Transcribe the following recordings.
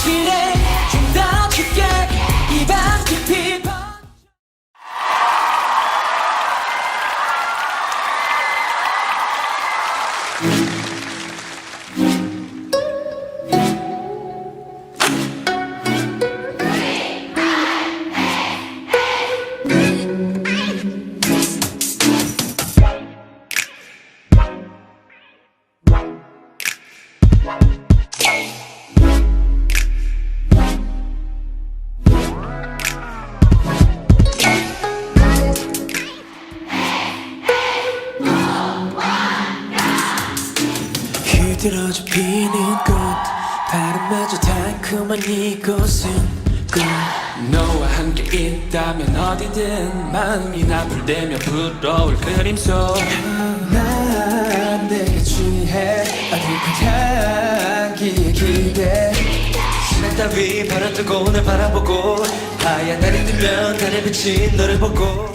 칠해 좀 더 짙게 이 밤 깊이 들어줘 피는 꽃 바람마저 달콤한 이곳은 꼭 너와 함께 있다면 어디든 마음이 나쁠 부러울 그림 속 난 내게 취해 아득한 향기에 기대 시간 따위 바라뜨고 날 바라보고 하얀 달이 뜨면 달에 비친 너를 보고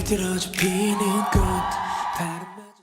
들어줘 피는 꽃 바람마저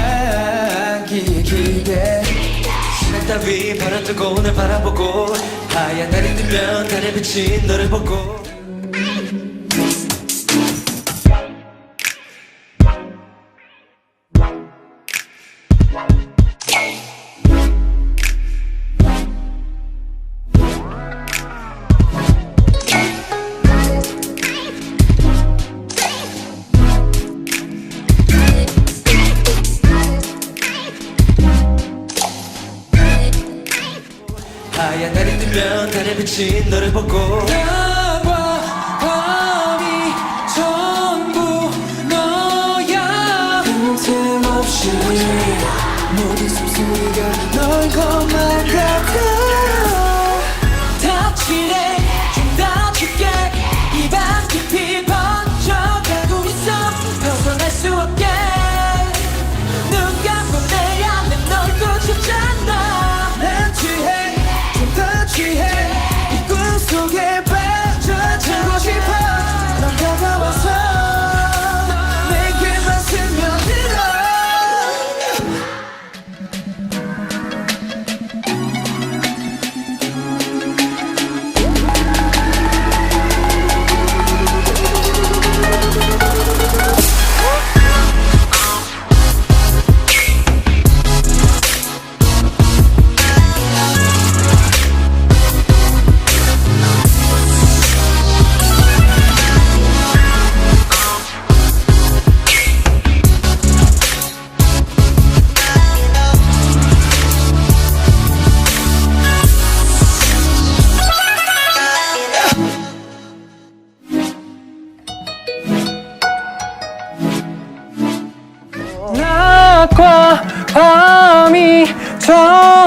향기에 기대 시간 따위 바라뜨고 날 바라보고 하얀 달이 뜨면 달에 비친 너를 보고 하얀 달이 뜨면 달에 비친 너를 보고 나와 밤이 전부 너야 틈틈없이 모든 숨소리가 널 것만 같아 다 칠해 좀 더 짙게 이 밤 깊이 번져가고 있어 벗어날 수 없게 눈 감고 내 안에 널 꽂혔잖아 난 취해 좀 더 취해 이 꿈 속에 빠져들고 싶어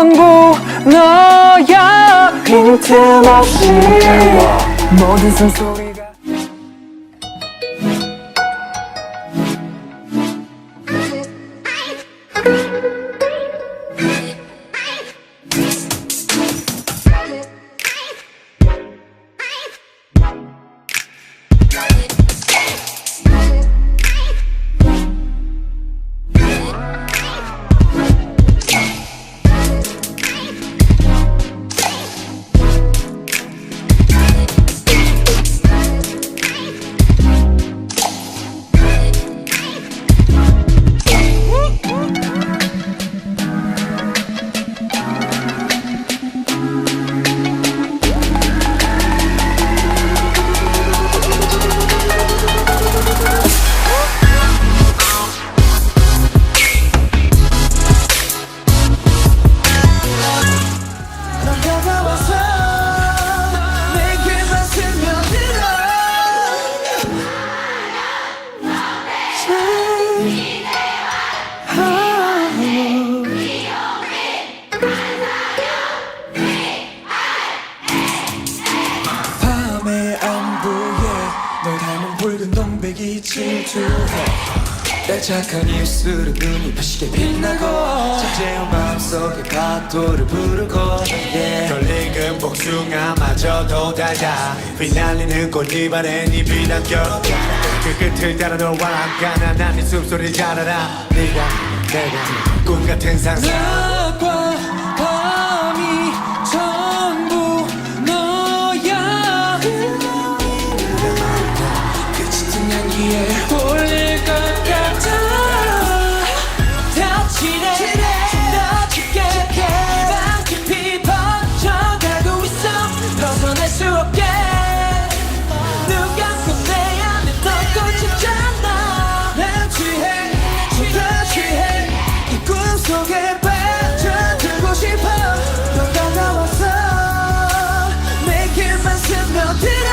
전부 너야 빈틈없이 모든 숨소리가 밤에 안보여 널 닮은 붉은 동백이 질투해 내 착한 입술은 눈이 부시게 빛나고 잠재운 마음속에 파도를 부르고 덜 익은 복숭아마저도 달다 휘날리는 꽃잎 아래 네 비단결 그 끝을 따라 너와 가난한 네 숨소리를 잘 알아 네가 내가 꿈같은 상상 낮과 밤이 전부 너야 그 짙은 향기에 홀릴 것 같아 더 칠해 좀더 짙게 밤 깊이 번져가고 있어 벗어날 수 없게 눈 감고 내 안에 널 꽂혔잖아 난 취해 더 취해 이 꿈속에 빠져들고 싶어 너가 나와서 내게만 스며들어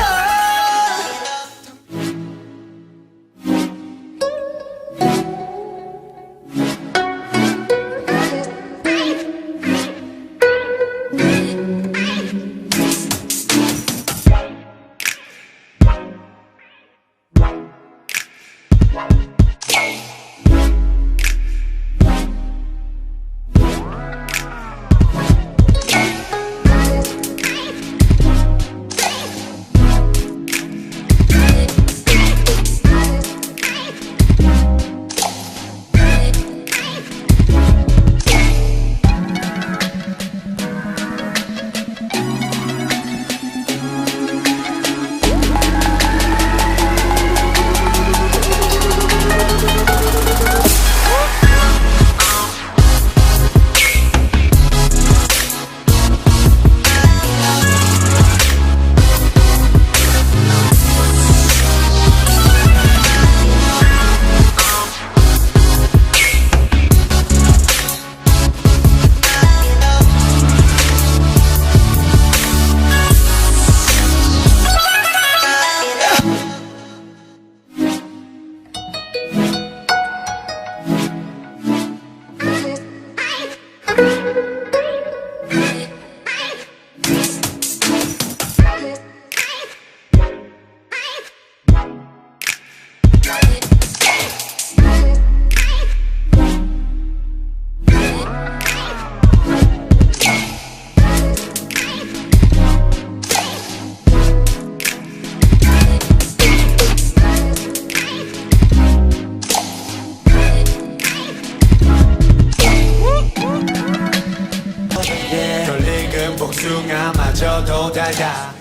덜 익은 복숭아마저도 달다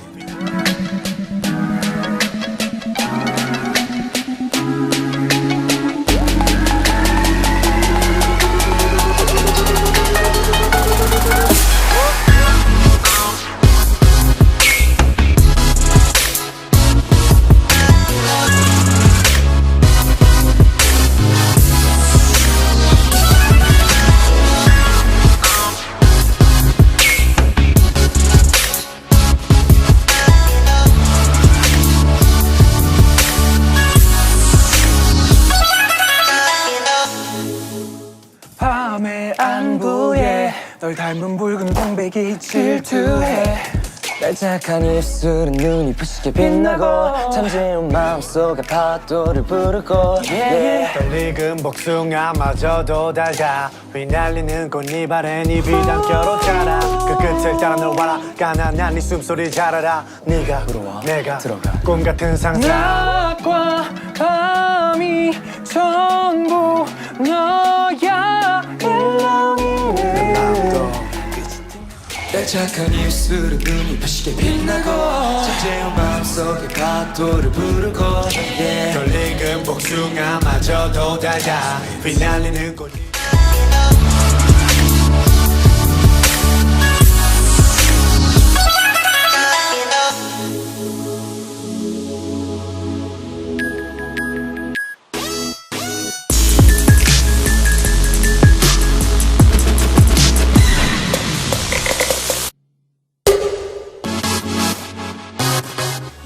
널 닮은 붉은 동백이 질투해 날 착한 입술은 눈이 부시게 빛나고 잠재운 마음속에 파도를 부르고 덜 익은 복숭아마저도 달다 휘날리는 꽃잎 아래 네 비단결로 자라 그 끝을 따라 널 와라 가난한 네 숨소리 잘 알아 네가 들어와, 내가 들어가. 꿈 같은 상상 낮과 밤이 전부 너야 내 착한 입술은 눈이 부시게 빛나고 잠재운 마음속에 파도를 부르고 덜 익은 복숭아마저도 달다 휘날리는 꽃잎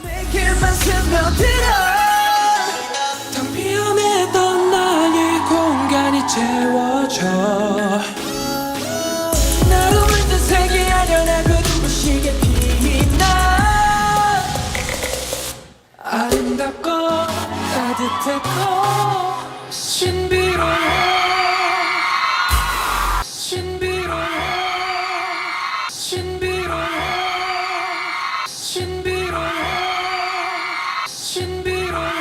내 길만 스며들어 텅 비어내던 나의 공간이 채워져 나로 물든 색이 아련하고 눈부시게 빛나 아름답고 따뜻했고 신비로워 신비로워 신비로워 신비로워 신비로워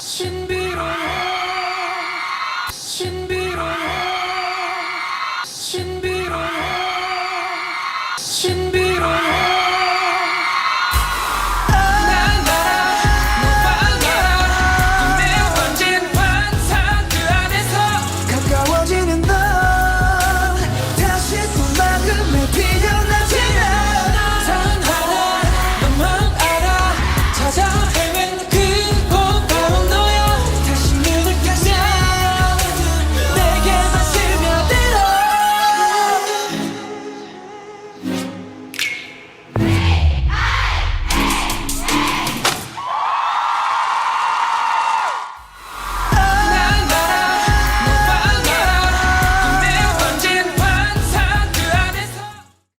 신비로워 신비로워 신비로워 신비로워